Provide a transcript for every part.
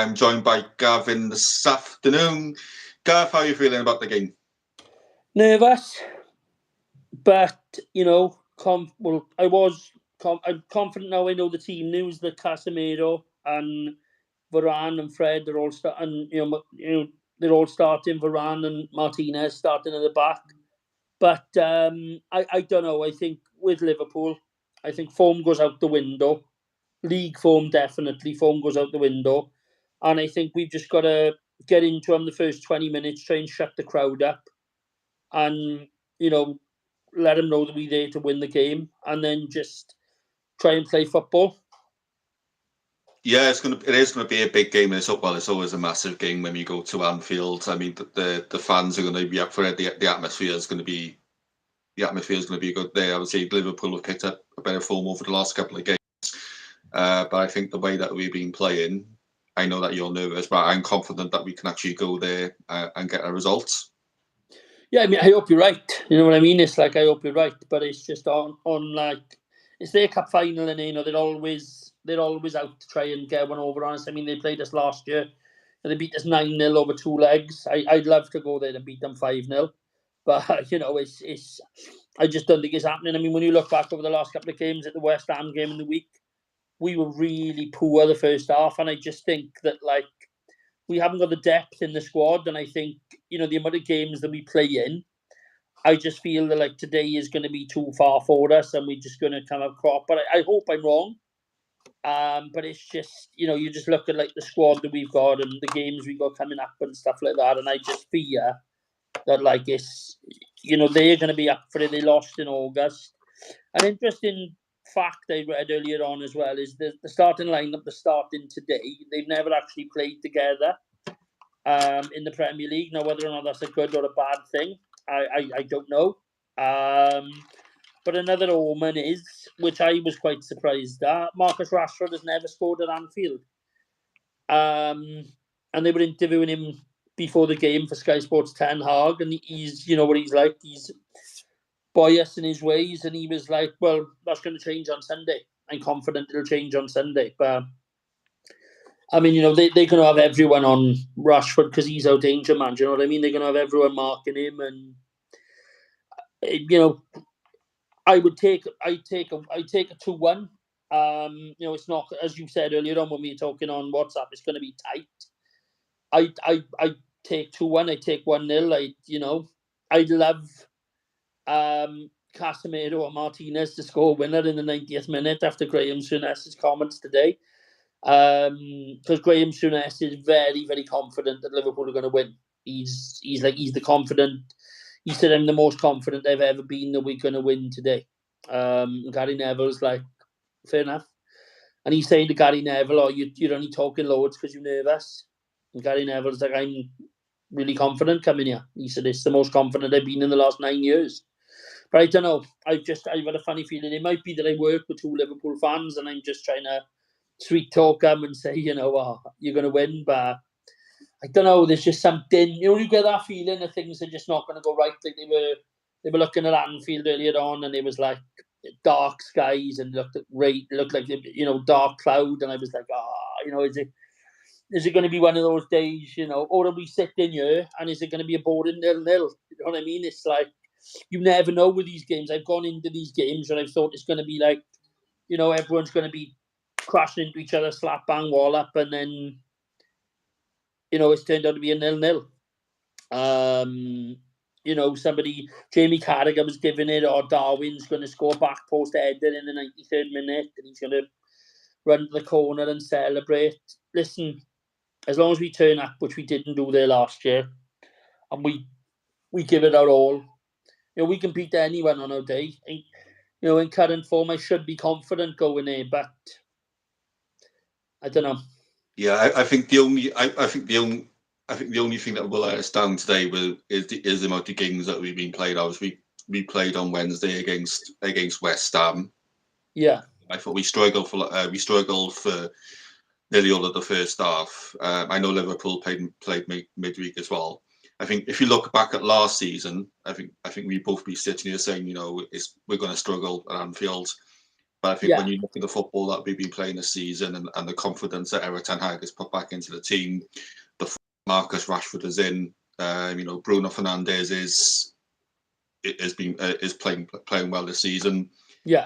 I'm joined by Gavin this afternoon. Gav, how are you feeling about the game? Nervous, but I'm confident now. I know the team news that Casemiro and Varane and Fred are all starting. They're all starting. Varane and Martinez starting at the back. But I don't know. I think with Liverpool, I think form goes out the window. League form, definitely. Form goes out the window. And I think we've just got to get into them the first 20 minutes, try and shut the crowd up. And, let them know that we're there to win the game. And then just try and play football. Yeah, it is gonna be a big game. It's always a massive game when you go to Anfield. I mean, the fans are going to be up for it. The atmosphere is going to be good there. Obviously, Liverpool have picked up a better form over the last couple of games, but I think the way that we've been playing, I know that you're nervous, but I'm confident that we can actually go there and get a result. Yeah, I mean, I hope you're right. You know what I mean? It's like I hope you're right, but it's just on like it's their cup final, and they're always out to try and get one over on us. I mean, they played us last year, and they beat us 9-0 over 2 legs. I'd love to go there and beat them 5-0, but it's I just don't think it's happening. I mean, when you look back over the last couple of games at the West Ham game in the week, we were really poor the first half, and I just think that we haven't got the depth in the squad, and I think the amount of games that we play in, I just feel that today is going to be too far for us, and we're just going to come up crop. But I hope I'm wrong. But it's just you just look at the squad that we've got and the games we've got coming up and stuff like that, and I just fear that it's they're going to be up for it. They lost in August. An interesting fact I read earlier on as well is the starting lineup, the starting today, they've never actually played together in the Premier League. Now, whether or not that's a good or a bad thing, I don't know. But another omen is, which I was quite surprised at, Marcus Rashford has never scored at Anfield. And they were interviewing him before the game for Sky Sports 10 Hag, and he's, what he's like, he's boyish in his ways, and he was like, well, that's going to change on Sunday. I'm confident it'll change on Sunday. But I mean, they're going to have everyone on Rashford because he's our danger man. Do you know what I mean? They're going to have everyone marking him, and I take a 2-1. It's not, as you said earlier on when we were talking on WhatsApp, it's going to be tight. I take 2-1. I take 1-0. I'd love Casemiro or Martinez to score a winner in the 90th minute after Graham Souness's comments today. Because Graham Souness is very, very confident that Liverpool are going to win. He's the confident. He said, I'm the most confident I've ever been that we're going to win today. Gary Neville's like, fair enough. And he's saying to Gary Neville, oh, you're only talking loads because you're nervous. And Gary Neville's like, I'm really confident coming here. He said, it's the most confident I've been in the last 9 years. But I don't know. I've had a funny feeling. It might be that I work with 2 Liverpool fans and I'm just trying to sweet talk them and say, you're going to win. But I don't know. There's just something. You get that feeling that things are just not going to go right. Like they were looking at Anfield earlier on, and it was like dark skies and looked like dark cloud, and I was like, is it going to be one of those days, or are we sitting here and is it going to be a boring 0-0? You know what I mean? It's like you never know with these games. I've gone into these games and I've thought it's going to be like, everyone's going to be crashing into each other, slap bang wall up, and then it's turned out to be a 0-0. Jamie Carragher was giving it, or Darwin's going to score back post header in the 93rd minute, and he's going to run to the corner and celebrate. Listen, as long as we turn up, which we didn't do there last year, and we give it our all, we can beat anyone on our day. And, in current form, I should be confident going there, but I don't know. Yeah, I think the only thing that will let us down today is the amount of games that we've been played. Obviously, we played on Wednesday against West Ham. Yeah, I thought we struggled for nearly all of the first half. I know Liverpool played midweek as well. I think if you look back at last season, I think we both be sitting here saying, we're going to struggle at Anfield. But I think when you look at the football that we've been playing this season and the confidence that Erik ten Hag has put back into the team, the Marcus Rashford is in. Bruno Fernandes is playing well this season. Yeah.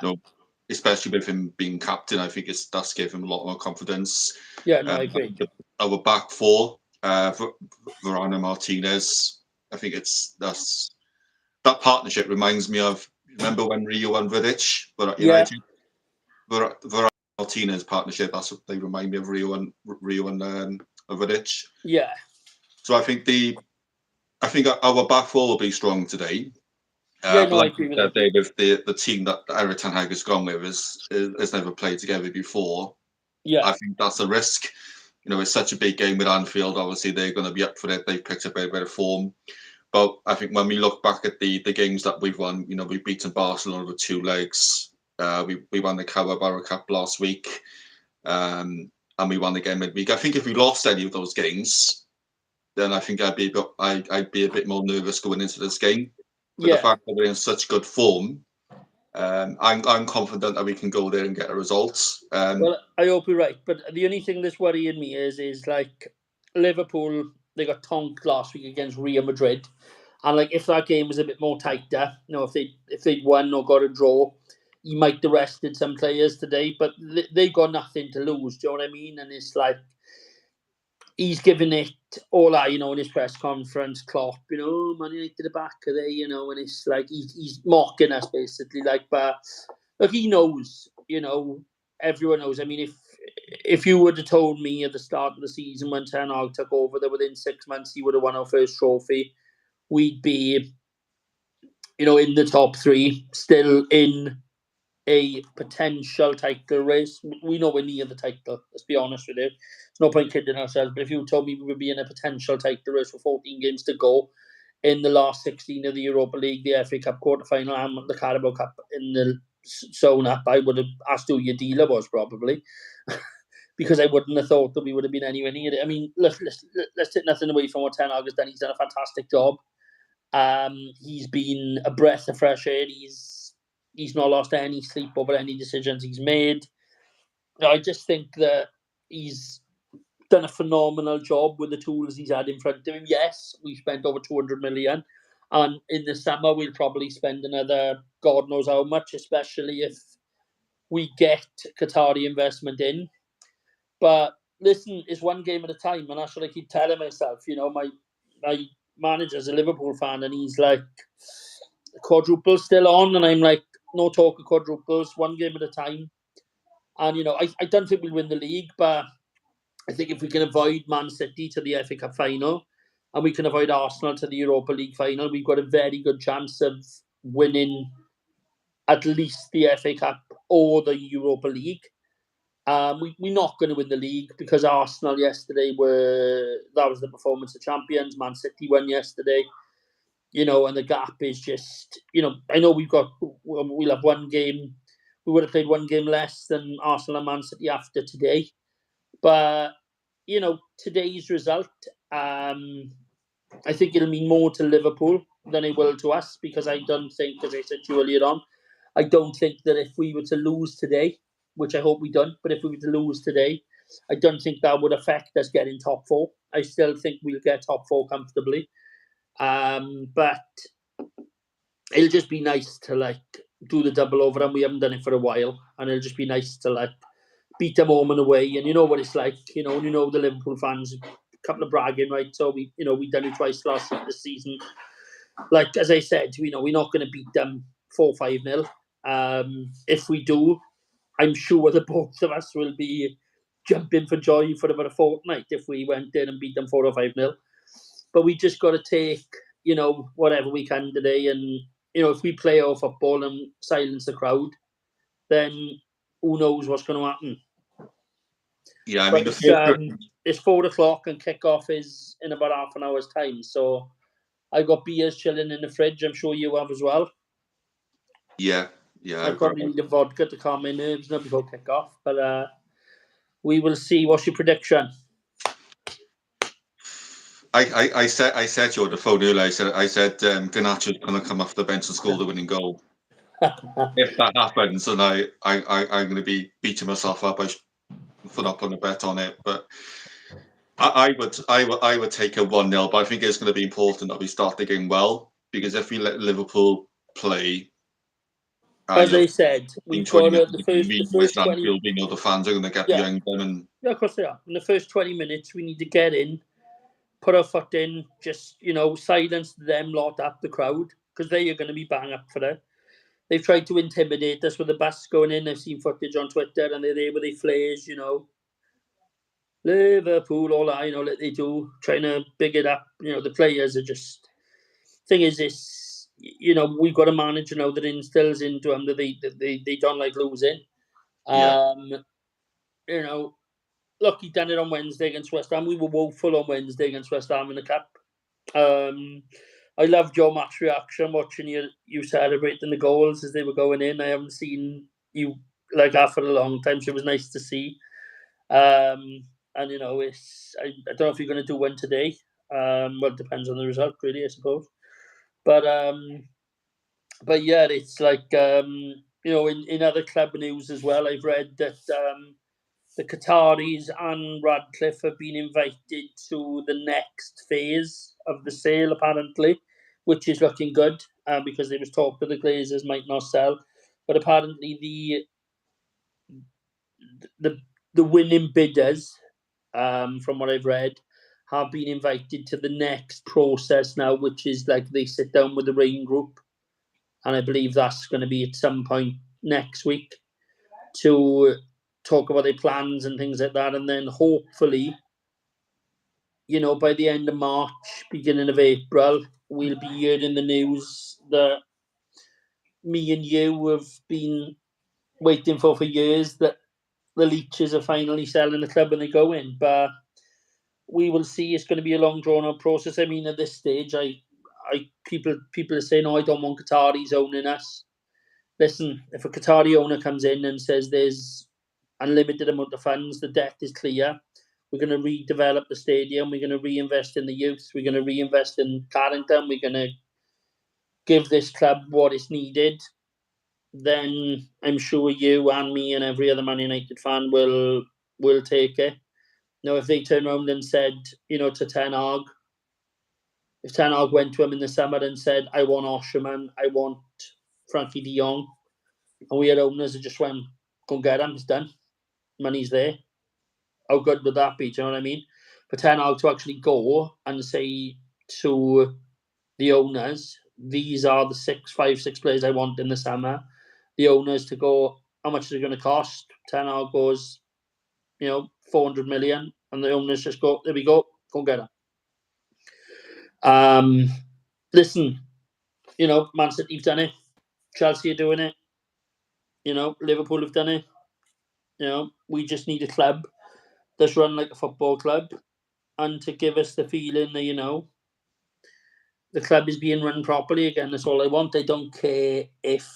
Especially with him being captain, I think that's gave him a lot more confidence. Yeah, no, I agree. Our back four, Varane, Martinez. I think that partnership reminds me of. Remember when Rio and Vidic were at United? Varane Martinez partnership. That's what they remind me of. Rio and Vidic. Yeah. So I think our back four will be strong today. I like agree with that, David, the team that Erik ten Hag has gone with has never played together before. Yeah. I think that's a risk. It's such a big game with Anfield. Obviously, they're going to be up for it. They've picked up a bit of form. But I think when we look back at the games that we've won, we've beaten Barcelona with 2 legs. We won the Carabao Cup last week. And we won the game midweek. I think if we lost any of those games, then I think I'd be a bit more nervous going into this game. But the fact that we're in such good form, I'm confident that we can go there and get a result. Well, I hope you're right. But the only thing that's worrying me is like Liverpool, they got tonked last week against Real Madrid. And like if that game was a bit more tighter, if they'd won or got a draw, he might have rested some players today. But they got nothing to lose. Do you know what I mean? And it's like he's giving it all out, in his press conference, Klopp, Man United the back of there, and it's like he's mocking us basically. But look, he knows, everyone knows. I mean, if you would have told me at the start of the season when Ten Hag took over that within 6 months he would have won our first trophy, we'd be, in the top 3, still in a potential title race. We know we're near the title, let's be honest with you. There's no point kidding ourselves, but if you told me we would be in a potential title race with 14 games to go in the last 16 of the Europa League, the FA Cup quarter-final and the Carabao Cup in the sewn up, I would have asked who your dealer was probably. Because I wouldn't have thought that we would have been anywhere near it. I mean, let's take nothing away from what Ten Hag has done. He's done a fantastic job. He's been a breath of fresh air. He's not lost any sleep over any decisions he's made. I just think that he's done a phenomenal job with the tools he's had in front of him. Yes, we spent over 200 million. And in the summer, we'll probably spend another God knows how much, especially if we get Qatari investment in. But listen, it's one game at a time. And that's what I keep telling myself. My manager's a Liverpool fan and he's like, quadruple's still on. And I'm like, no talk of quadruples, one game at a time. And, I don't think we'll win the league, but I think if we can avoid Man City to the FA Cup final and we can avoid Arsenal to the Europa League final, we've got a very good chance of winning at least the FA Cup or the Europa League. We're not going to win the league because Arsenal yesterday that was the performance of champions. Man City won yesterday. And the gap is just, I know we'll have one game. We would have played one game less than Arsenal and Man City after today. But, today's result, I think it'll mean more to Liverpool than it will to us because I don't think, as I said to you earlier on, I don't think that if we were to lose today, which I hope we don't, but if we were to lose today, I don't think that would affect us getting top 4. I still think we'll get top 4 comfortably. But it'll just be nice to do the double over, and we haven't done it for a while, and it'll just be nice to beat them home and away. And you know what it's like, the Liverpool fans, a couple of bragging rights. So we done it twice this season. As I said, we're not going to beat them 4-5-0. If we do, I'm sure that both of us will be jumping for joy for about a fortnight if we went in and beat them 4 or 5-0. But we just got to take, whatever we can today. And, if we play our football and silence the crowd, then who knows what's going to happen. Yeah, I mean, it's 4 o'clock and kick-off is in about half an hour's time. So I got beers chilling in the fridge. I'm sure you have as well. Yeah. I probably need a vodka to calm my nerves now before kick-off. But we will see. What's your prediction? I said to you on the phone earlier. I said Garnacho's going to come off the bench and score the winning goal. if that happens, then I'm going to be beating myself up for not putting a bet on it. But I would take a 1-0, but I think it's going to be important that we start the game well, because if we let Liverpool play, As you know, I said, 15, we've 20 got minutes of the the game, first we West 20. Anfield, we know the fans are going to get Yeah, behind them, and yeah, of course they are. In the first 20 minutes, we need to get in, put our foot in, just silence them lot at the crowd, because they are going to be bang up for it. They've tried to intimidate us with the bus going in. I've seen footage on Twitter, and they're there with their flares, Liverpool, all that, like they do, trying to big it up. The players are just. Thing is, this, we've got a manager now that instills into them that they don't like losing. yeah, You know, look, he done it on Wednesday against West Ham. We were woeful on Wednesday against West Ham in the cup. I loved your match reaction watching you celebrating the goals as they were going in. I haven't seen you like that for a long time, so it was nice to see. And I don't know if you're going to do one today. Well, it depends on the result, really, I suppose. But yeah, it's like in other club news as well. I've read that the Qataris and Radcliffe have been invited to the next phase of the sale, apparently, which is looking good because there was talk that the Glazers might not sell, but apparently the winning bidders, from what I've read, have been invited to the next process now, which is like they sit down with the Rain Group, and I believe that's going to be at some point next week to talk about their plans and things like that, and then hopefully, by the end of March, beginning of April, we'll be hearing the news that me and you have been waiting for years, that the Leeches are finally selling the club and they go in. But we will see. It's going to be a long, drawn out process. I mean, at this stage, people are saying, "Oh, I don't want Qataris owning us." Listen, if a Qatari owner comes in and says there's unlimited amount of funds, the debt is clear, we're going to redevelop the stadium, we're going to reinvest in the youth, we're going to reinvest in Carrington, we're going to give this club what is needed, then I'm sure you and me and every other Man United fan will take it. Now, if they turn around and said, to Ten Hag, if Ten Hag went to him in the summer and said, I want Osherman, I want Frankie de Jong, and we had owners that just went, go and get him, it's done. Money's there. How good would that be? Do you know what I mean? For Ten Hag to actually go and say to the owners, these are the 5, 6 players I want in the summer. The owners to go, how much is it going to cost? Ten Hag goes, 400 million, and the owners just go, there we go get them. Listen, Man City have done it, Chelsea are doing it, Liverpool have done it. We just need a club that's run like a football club, and to give us the feeling that the club is being run properly again. That's all I want. I don't care if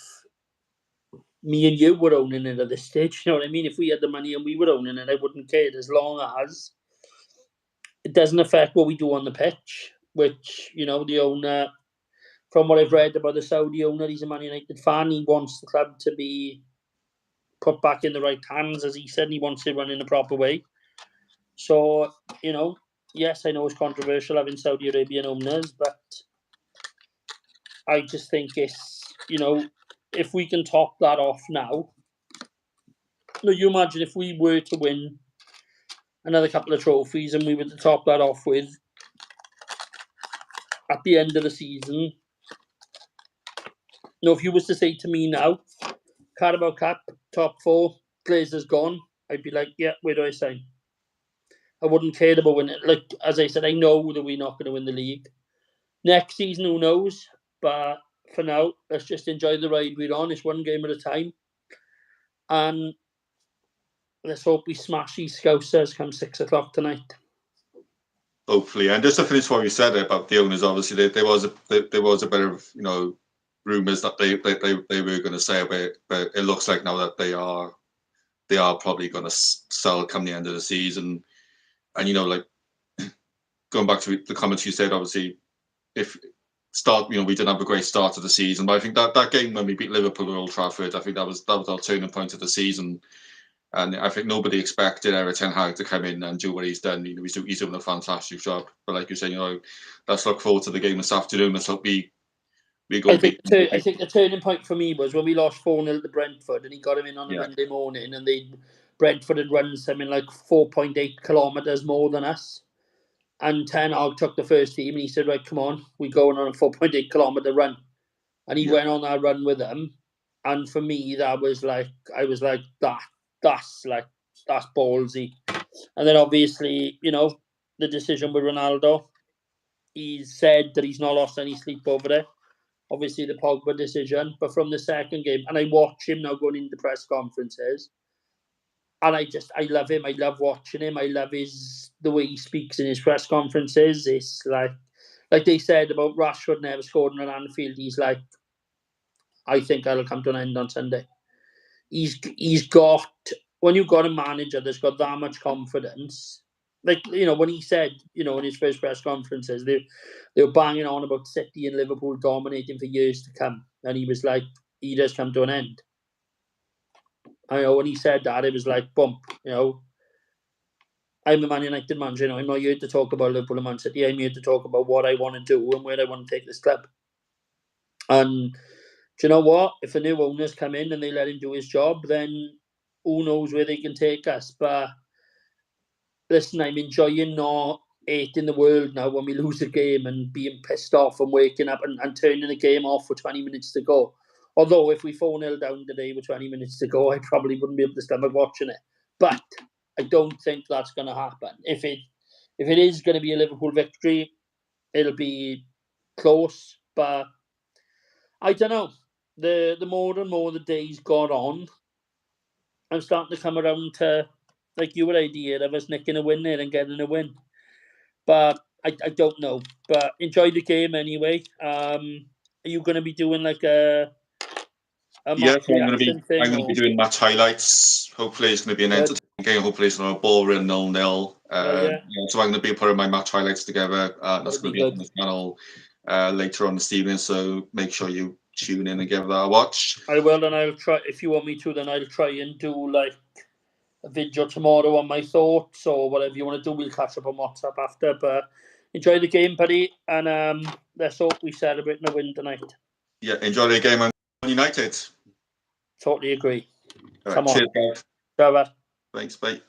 me and you were owning it at this stage. You know what I mean? If we had the money and we were owning it, I wouldn't care, as long as it doesn't affect what we do on the pitch. Which the owner, from what I've read about the Saudi owner, he's a Man United fan. He wants the club to be put back in the right hands, as he said. And he wants it run in a proper way. So yes, I know it's controversial having Saudi Arabian owners, but I just think it's, if we can top that off now. You imagine if we were to win another couple of trophies and we were to top that off with, at the end of the season, if you was to say to me now, Carabao Cup, top 4, Glazers gone, I'd be like, yeah, where do I sign? I wouldn't care about winning. Like, as I said, I know that we're not going to win the league. Next season, who knows? But for now, let's just enjoy the ride we're on. It's one game at a time. And let's hope we smash these Scousers come 6 o'clock tonight. hopefully. And just to finish what you said about the owners, obviously there was a bit of rumours that they were going to say about it, but it looks like now that they are probably going to sell come the end of the season. And like going back to the comments you said, obviously, if start. We didn't have a great start to the season, but I think that game when we beat Liverpool at Old Trafford, I think that was our turning point of the season. And I think nobody expected Erik ten Hag to come in and do what he's done. He's doing a fantastic job. But like you say, let's look forward to the game this afternoon. Let's hope we go. I think the turning point for me was when we lost 4-0 to Brentford, and he got him in on a Monday morning, and Brentford had run something like 4.8 kilometres more than us. And Ten Hag took the first team, and he said, "Right, come on, we're going on a 4.8 kilometre run." And he went on that run with them. And for me, that was like, I was like, that's ballsy. And then obviously, the decision with Ronaldo, he said that he's not lost any sleep over it. Obviously, the Pogba decision. But from the second game, and I watch him now going into press conferences, and I love him. I love watching him. I love the way he speaks in his press conferences. It's like they said about Rashford never scored on Anfield. He's like, I think that'll come to an end on Sunday. He's got, when you've got a manager that's got that much confidence, like, when he said, in his first press conferences, they were banging on about City and Liverpool dominating for years to come. And he was like, he does come to an end. I know when he said that, it was like, bump, I'm a Man United manager, I'm not here to talk about Liverpool and Man City. I'm here to talk about what I want to do and where I want to take this club. And do you know what? If the new owners come in and they let him do his job, then who knows where they can take us. But listen, I'm enjoying not hating the world now when we lose a game and being pissed off and waking up and turning the game off with 20 minutes to go. Although if we 4-0 down today with 20 minutes to go, I probably wouldn't be able to stomach watching it. But I don't think that's going to happen. If it is going to be a Liverpool victory, it'll be close. But I don't know. The more and more the days got on, I'm starting to come around to, like, your idea of us nicking a win there and getting a win. But I don't know. But enjoy the game anyway. Are you going to be doing like a match reaction thing? I'm going to be doing match highlights. Hopefully, it's going to be an entertaining game. Hopefully, it's not a boring 0-0. So I'm going to be putting my match highlights together. That's going to be on the channel later on this evening. So make sure you tune in and give that a watch. I will, and I'll try. If you want me to, then I'll try and do like a video tomorrow on my thoughts or whatever you want to do. We'll catch up on WhatsApp after. But enjoy the game, buddy, and let's hope we celebrate a win tonight. Yeah, enjoy the game, Man United. Totally agree. All right, cheers, guys. Bye-bye. Thanks, bye.